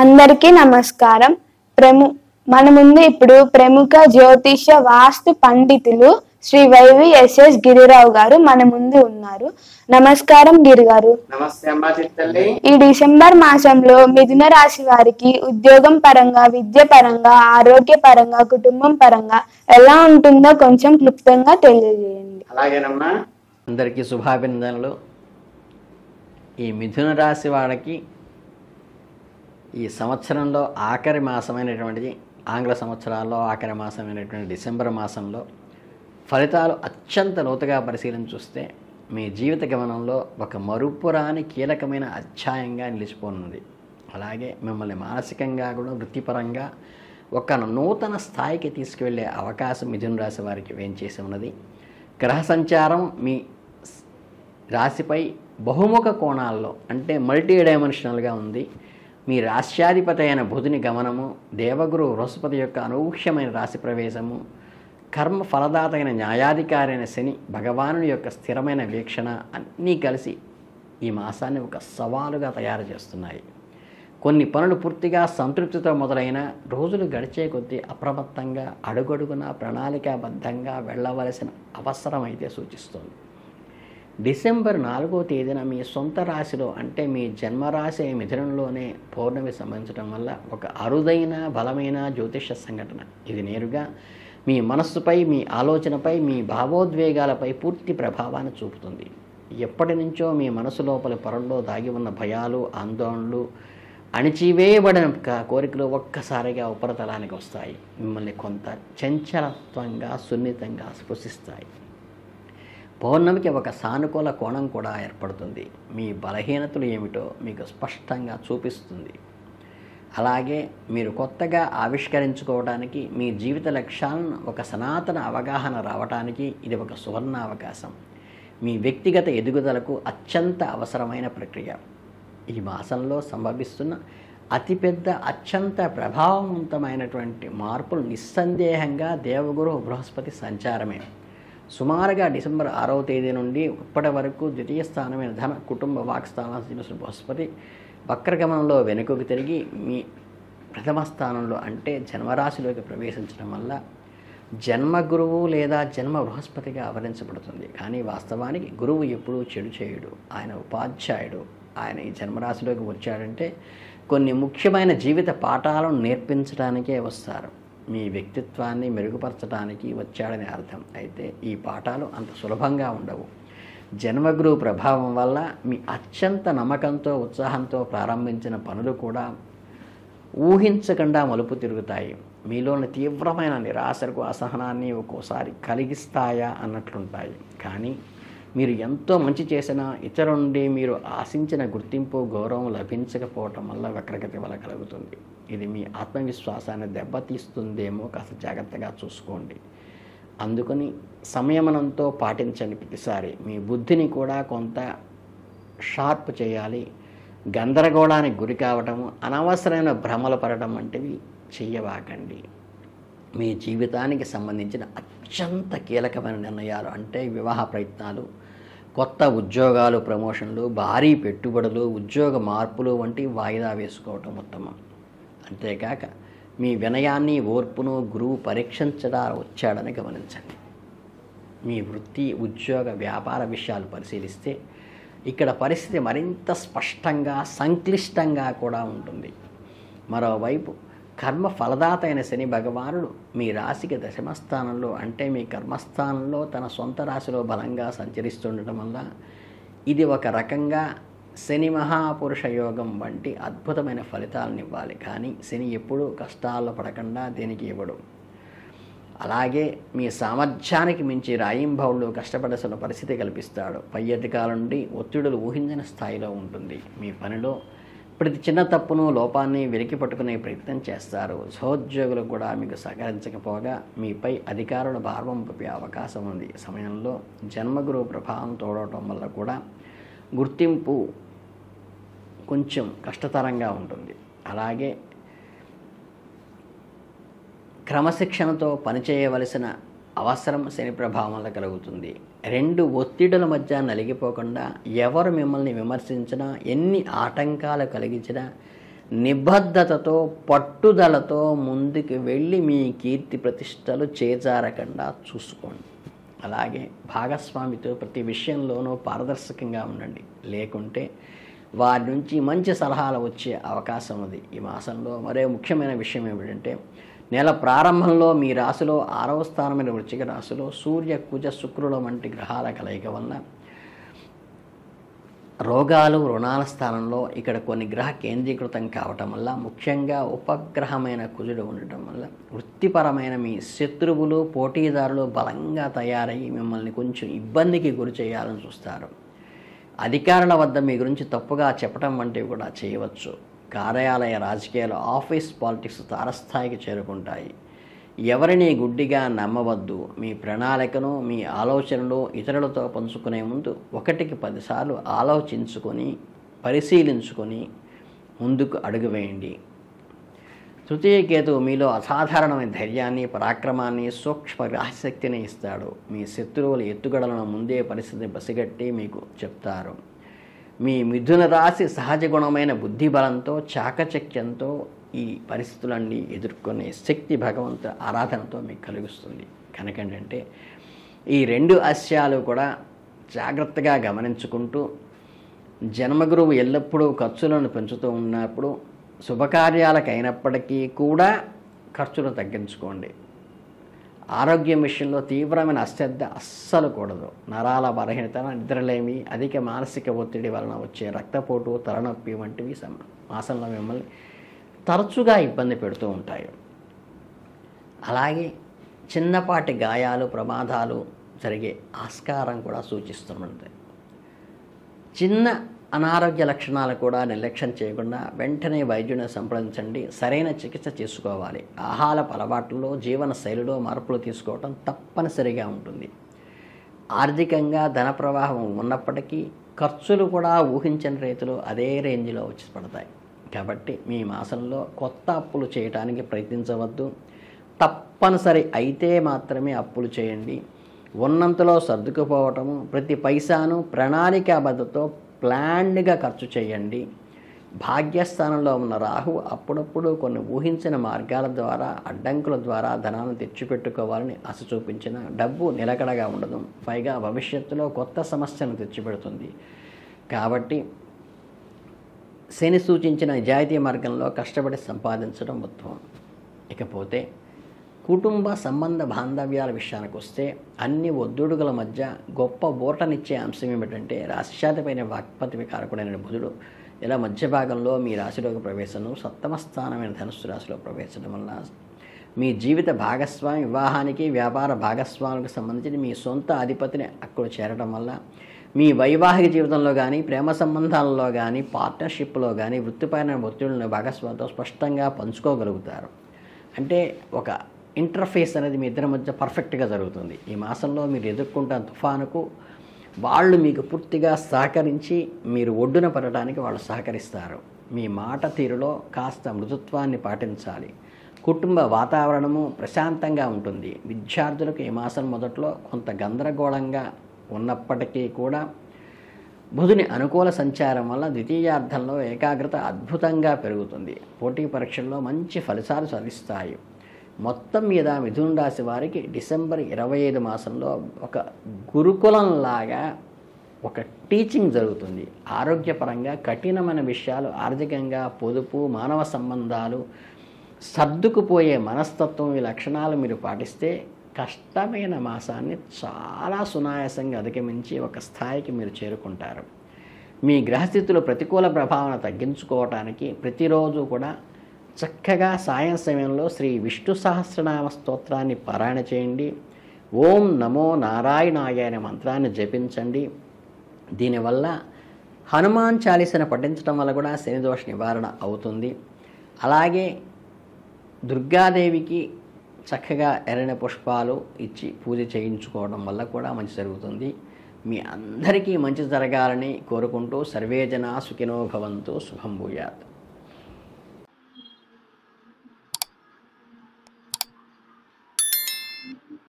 అందరికీ నమస్కారం. మన ముందు ఇప్పుడు ప్రముఖ జ్యోతిష వాస్తు పండితులు శ్రీ వైవిఎస్ఎస్ గిరిరావు గారు మన ముందు ఉన్నారు. నమస్కారం గిరి గారు. నమస్తే అమ్మా చిత్తల్లి. ఈ డిసెంబర్ మాసంలో మిథున రాశి వారికి ఉద్యోగం పరంగా, విద్య పరంగా, ఆరోగ్య పరంగా, కుటుంబం పరంగా ఎలా ఉంటుందో కొంచెం క్లుప్తంగా తెలియజేయండి. అలాగేనమ్మా. అందరికీ శుభాభినందనలు. ఈ మిథున రాశి వారికి ఈ సంవత్సరంలో ఆఖరి మాసమైనటువంటిది, ఆంగ్ల సంవత్సరాల్లో ఆఖరి మాసమైనటువంటి డిసెంబర్ మాసంలో ఫలితాలు అత్యంత లోతుగా పరిశీలన చూస్తే మీ జీవిత గమనంలో ఒక మరుపురాని కీలకమైన అధ్యాయంగా నిలిచిపోనుంది. అలాగే మిమ్మల్ని మానసికంగా కూడా వృత్తిపరంగా ఒక నూతన స్థాయికి తీసుకువెళ్ళే అవకాశం మిథున రాశి వారికి వేంచేసి ఉన్నది. గ్రహ సంచారం మీ రాశిపై బహుముఖ కోణాల్లో అంటే మల్టీ డైమెన్షనల్గా ఉంది. మీ రాశ్యాధిపతి అయిన బుధుని గమనము, దేవగురు బృహస్పతి యొక్క అనూహ్యమైన రాశి ప్రవేశము, కర్మ ఫలదాత అయిన న్యాయాధికారి అయిన శని భగవానుని యొక్క స్థిరమైన వీక్షణ అన్నీ కలిసి ఈ మాసాన్ని ఒక సవాలుగా తయారు చేస్తున్నాయి. కొన్ని పనులు పూర్తిగా సంతృప్తితో మొదలైన రోజులు గడిచే కొద్దీ అప్రమత్తంగా అడుగడుగున ప్రణాళికాబద్ధంగా వెళ్ళవలసిన అవసరం అయితే సూచిస్తోంది. డిసెంబర్ 4వ తేదీన మీ సొంత రాశిలో అంటే మీ జన్మరాశి మిథునంలోనే పౌర్ణమి సంభవించడం వల్ల ఒక అరుదైన బలమైన జ్యోతిష సంఘటన. ఇది నేరుగా మీ మనస్సుపై, మీ ఆలోచనపై, మీ భావోద్వేగాలపై పూర్తి ప్రభావాన్ని చూపుతుంది. ఎప్పటి నుంచో మీ మనసు లోపలి పొరల్లో దాగి ఉన్న భయాలు, ఆందోళనలు, అణిచివేయబడిన కోరికలు ఒక్కసారిగా ఉపరితలానికి వస్తాయి. మిమ్మల్ని కొంత చంచలత్వంగా, సున్నితంగా స్పృశిస్తాయి. పౌర్ణమికి ఒక సానుకూల కోణం కూడా ఏర్పడుతుంది. మీ బలహీనతలు ఏమిటో మీకు స్పష్టంగా చూపిస్తుంది. అలాగే మీరు కొత్తగా ఆవిష్కరించుకోవడానికి, మీ జీవిత లక్ష్యాలను ఒక సనాతన అవగాహన రావడానికి ఇది ఒక సువర్ణ అవకాశం. మీ వ్యక్తిగత ఎదుగుదలకు అత్యంత అవసరమైన ప్రక్రియ. ఈ మాసంలో సంభవిస్తున్న అతిపెద్ద, అత్యంత ప్రభావవంతమైనటువంటి మార్పులు నిస్సందేహంగా దేవగురు బృహస్పతి సంచారమే. సుమారుగా డిసెంబర్ 6వ తేదీ నుండి ఇప్పటి వరకు ద్వితీయ స్థానమైన ధన, కుటుంబ, వాక్స్థానాన్ని బృహస్పతి వక్రగమనంలో వెనుకకు తిరిగి మీ ప్రథమ స్థానంలో అంటే జన్మరాశిలోకి ప్రవేశించడం వల్ల జన్మ గురువు లేదా జన్మ బృహస్పతిగా ఆవరించబడుతుంది. కానీ వాస్తవానికి గురువు ఎప్పుడూ చెడు చేయుడు. ఆయన ఉపాధ్యాయుడు. ఆయన ఈ జన్మరాశిలోకి వచ్చాడంటే కొన్ని ముఖ్యమైన జీవిత పాఠాలను నేర్పించడానికే వస్తారు. మీ వ్యక్తిత్వాన్ని మెరుగుపరచడానికి వచ్చాడని అర్థం. అయితే ఈ పాఠాలు అంత సులభంగా ఉండవు. జన్మగురు ప్రభావం వల్ల మీ అత్యంత నమ్మకంతో, ఉత్సాహంతో ప్రారంభించిన పనులు కూడా ఊహించకుండా మలుపు తిరుగుతాయి. మీలోని తీవ్రమైన నిరాశకు, అసహనాన్ని ఒక్కోసారి కలిగిస్తాయా అన్నట్లుంటాయి. కానీ మీరు ఎంతో మంచి చేసినా ఇతరుల నుండి మీరు ఆశించిన గుర్తింపు, గౌరవం లభించకపోవటం వల్ల వక్రగతి వల్ల కలుగుతుంది. ఇది మీ ఆత్మవిశ్వాసాన్ని దెబ్బతీస్తుందేమో, కాస్త జాగ్రత్తగా చూసుకోండి. అందుకని సంయమనంతో పాటించండి. ప్రతిసారి మీ బుద్ధిని కూడా కొంత షార్ప్ చేయాలి. గందరగోళానికి గురి కావటము, అనవసరమైన భ్రమలు పడటం వంటివి చెయ్యవాకండి. మీ జీవితానికి సంబంధించిన అత్యంత కీలకమైన నిర్ణయాలు అంటే వివాహ ప్రయత్నాలు, కొత్త ఉద్యోగాలు, ప్రమోషన్లు, భారీ పెట్టుబడులు, ఉద్యోగ మార్పులు వంటి వాయిదా వేసుకోవటం ఉత్తమం. అంతేకాక మీ వినయాన్ని, ఓర్పును గురువు వచ్చాడని గమనించండి. మీ వృత్తి, ఉద్యోగ, వ్యాపార విషయాలు పరిశీలిస్తే ఇక్కడ పరిస్థితి మరింత స్పష్టంగా, సంక్లిష్టంగా కూడా ఉంటుంది. మరోవైపు కర్మ ఫలదాత అయిన శని భగవానుడు మీ రాశికి దశమస్థానంలో అంటే మీ కర్మస్థానంలో తన సొంత రాశిలో బలంగా సంచరిస్తుండటం వల్ల ఇది ఒక రకంగా శని మహాపురుష యోగం వంటి అద్భుతమైన ఫలితాలను ఇవ్వాలి. కానీ శని ఎప్పుడూ కష్టాల్లో పడకుండా దీనికి ఇవ్వడు. అలాగే మీ సామర్థ్యానికి మించి రాయింబౌళ్ళు కష్టపడాల్సిన పరిస్థితి కల్పిస్తాడు. పై అధికారుల నుండి ఒత్తిడులు ఊహించిన స్థాయిలో ఉంటుంది. మీ పనిలో ప్రతి చిన్న తప్పును, లోపాన్ని వెలికి పట్టుకునే ప్రయత్నం చేస్తారు. సహోద్యోగులు కూడా మీకు సహకరించకపోగా మీపై అధికారుల భారం పంపే అవకాశం ఉంది. సమయంలో జన్మగురు ప్రభావం తోడవటం వల్ల కూడా గుర్తింపు కొంచెం కష్టతరంగా ఉంటుంది. అలాగే క్రమశిక్షణతో పనిచేయవలసిన అవసరం శని ప్రభావం వల్ల కలుగుతుంది. రెండు ఒత్తిడుల మధ్య నలిగిపోకుండా ఎవరు మిమ్మల్ని విమర్శించినా, ఎన్ని ఆటంకాలు కలిగించినా నిబద్ధతతో పట్టుదలతో ముందుకు వెళ్ళి మీ కీర్తి ప్రతిష్టలు చేజారకుండా చూసుకోండి. అలాగే భాగస్వామితో ప్రతి విషయంలోనూ పారదర్శకంగా ఉండండి. లేకుంటే వారి నుంచి మంచి సలహాలు వచ్చే అవకాశం ఉంది. ఈ మాసంలో మరో ముఖ్యమైన విషయం ఏమిటంటే, నెల ప్రారంభంలో మీ రాశిలో 6వ స్థానమైన వృశ్చిక రాశిలో సూర్య కుజ శుక్రుల వంటి గ్రహాల కలయిక వల్ల రోగాలు రుణాల స్థానంలో ఇక్కడ కొన్ని గ్రహ కేంద్రీకృతం కావటం వల్ల, ముఖ్యంగా ఉపగ్రహమైన కుజుడు ఉండటం వల్ల వృత్తిపరమైన మీ శత్రువులు పోటీదారులు బలంగా తయారయ్యి మిమ్మల్ని కొంచెం ఇబ్బందికి గురి చేయాలని చూస్తారు. అధికారుల వద్ద మీ గురించి తప్పుగా చెప్పడం వంటివి కూడా చేయవచ్చు. కార్యాలయ రాజకీయాలు ఆఫీస్ పాలిటిక్స్ తారస్థాయికి చేరుకుంటాయి. ఎవరిని గుడ్డిగా నమ్మవద్దు. మీ ప్రణాళికను మీ ఆలోచనలు ఇతరులతో పంచుకునే ముందు 1కి 10 సార్లు ఆలోచించుకొని పరిశీలించుకొని ముందుకు అడుగు వేయండి. తృతీయ కేతువు మీలో అసాధారణమైన ధైర్యాన్ని పరాక్రమాన్ని సూక్ష్మ గ్రహశక్తిని ఇస్తాడు. మీ శత్రువుల ఎత్తుగడలను ముందే పరిస్థితిని పసిగట్టి మీకు చెప్తారు. మీ మిథున రాశి సహజ గుణమైన బుద్ధి బలంతో చాకచక్యంతో ఈ పరిస్థితులన్నీ ఎదుర్కొనే శక్తి భగవంతు ఆరాధనతో మీకు కలిగిస్తుంది. కనుకంటే ఈ 2 అస్యాలు కూడా జాగ్రత్తగా గమనించుకుంటూ, జన్మగురువు ఎల్లప్పుడూ ఖర్చులను పెంచుతూ ఉన్నప్పుడు శుభకార్యాలకు అయినప్పటికీ కూడా ఖర్చులు తగ్గించుకోండి. ఆరోగ్యం విషయంలో తీవ్రమైన అశ్రద్ధ అస్సలు కూడదు. నరాల బలహీనత, నిద్రలేమి, అధిక మానసిక ఒత్తిడి వలన వచ్చే రక్తపోటు, తలనొప్పి వంటివి మాసంలో మిమ్మల్ని తరచుగా ఇబ్బంది పెడుతూ ఉంటాయి. అలాగే చిన్నపాటి గాయాలు ప్రమాదాలు జరిగే ఆస్కారం కూడా సూచిస్తుంది. చిన్న అనారోగ్య లక్షణాలు కూడా నిర్లక్ష్యం చేయకుండా వెంటనే వైద్యుని సంప్రదించండి. సరైన చికిత్స చేసుకోవాలి. ఆహార అలవాట్లలో జీవన శైలిలో మార్పులు తీసుకోవడం తప్పనిసరిగా ఉంటుంది. ఆర్థికంగా ధన ప్రవాహం ఉన్నప్పటికీ ఖర్చులు కూడా ఊహించని రీతిలో అదే రేంజ్లో వచ్చి పడతాయి. కాబట్టి మీ మాసంలో కొత్త అప్పులు చేయడానికి ప్రయత్నించవద్దు. తప్పనిసరి అయితే మాత్రమే అప్పులు చేయండి. ఉన్నంతలో సర్దుకుపోవటము, ప్రతి పైసాను ప్రణాళికాబద్ధతో ప్లాన్డ్గా ఖర్చు చేయండి. భాగ్యస్థానంలో ఉన్న రాహు అప్పుడప్పుడు కొన్ని ఊహించిన మార్గాల ద్వారా, అడ్డంకుల ద్వారా ధనాన్ని తెచ్చిపెట్టుకోవాలని ఆశ చూపించిన డబ్బు నిలకడగా ఉండదు. పైగా భవిష్యత్తులో కొత్త సమస్యను తెచ్చిపెడుతుంది. కాబట్టి శని సూచించిన నిజాయితీ మార్గంలో కష్టపడి సంపాదించడం ఉత్తమం. ఇకపోతే కుటుంబ సంబంధ బాంధవ్యాల విషయానికి వస్తే అన్ని ఒత్తిడుల మధ్య గొప్ప బోటనిచ్చే అంశం ఏమిటంటే, రాశిశాతిపైన వాక్పతి కారకుడైన బుధుడు ఇలా మధ్య భాగంలో మీ రాశిలోకి ప్రవేశం, 7వ స్థానమైన ధనుస్సు రాశిలో ప్రవేశించడం వల్ల మీ జీవిత భాగస్వామి వివాహానికి, వ్యాపార భాగస్వామికి సంబంధించి మీ సొంత అధిపతిని అక్కడ చేరడం వల్ల మీ వైవాహిక జీవితంలో కానీ, ప్రేమ సంబంధాలలో కానీ, పార్ట్నర్షిప్లో కానీ వృత్తిపైన ఒత్తిడులను భాగస్వామితో స్పష్టంగా పంచుకోగలుగుతారు. అంటే ఒక ఇంటర్ఫేస్ అనేది మీ ఇద్దరి మధ్య పర్ఫెక్ట్గా జరుగుతుంది. ఈ మాసంలో మీరు ఎదుర్కొంటున్న తుఫానుకు వాళ్ళు మీకు పూర్తిగా సహకరించి మీరు ఒడ్డున పడటానికి వాళ్ళు సహకరిస్తారు. మీ మాట తీరులో కాస్త మృదుత్వాన్ని పాటించాలి. కుటుంబ వాతావరణము ప్రశాంతంగా ఉంటుంది. విద్యార్థులకు ఈ మాసం మొదట్లో కొంత గందరగోళంగా ఉన్నప్పటికీ కూడా బుధుని అనుకూల సంచారం వల్ల ద్వితీయార్థంలో ఏకాగ్రత అద్భుతంగా పెరుగుతుంది. పోటీ పరీక్షల్లో మంచి ఫలితాలు సాధిస్తాయి. మొత్తం మీద మిథున రాశి వారికి డిసెంబర్ 25 మాసంలో ఒక గురుకులంలాగా ఒక టీచింగ్ జరుగుతుంది. ఆరోగ్యపరంగా కఠినమైన విషయాలు, ఆర్థికంగా పొదుపు, మానవ సంబంధాలు, సర్దుకుపోయే మనస్తత్వం, ఈ లక్షణాలు మీరు పాటిస్తే కష్టమైన మాసాన్ని చాలా సునాయాసంగా అధిగమించి ఒక స్థాయికి మీరు చేరుకుంటారు. మీ గ్రహస్థితులు ప్రతికూల ప్రభావాన్ని తగ్గించుకోవటానికి ప్రతిరోజు కూడా చక్కగా సాయం సమయంలో శ్రీ విష్ణు సహస్రనామ స్తోత్రాన్ని పారాయణ చేయండి. ఓం నమో నారాయణాయ అనే మంత్రాన్ని జపించండి. దీనివల్ల హనుమాన్ చాలీసాను పఠించడం వల్ల కూడా శనిదోష నివారణ అవుతుంది. అలాగే దుర్గాదేవికి చక్కగా ఎర్రని పుష్పాలు ఇచ్చి పూజ చేయించుకోవడం వల్ల కూడా మంచి జరుగుతుంది. మీ అందరికీ మంచి జరగాలని కోరుకుంటూ సర్వే జనా సుఖినో భవంతు. శుభం భూయాత్.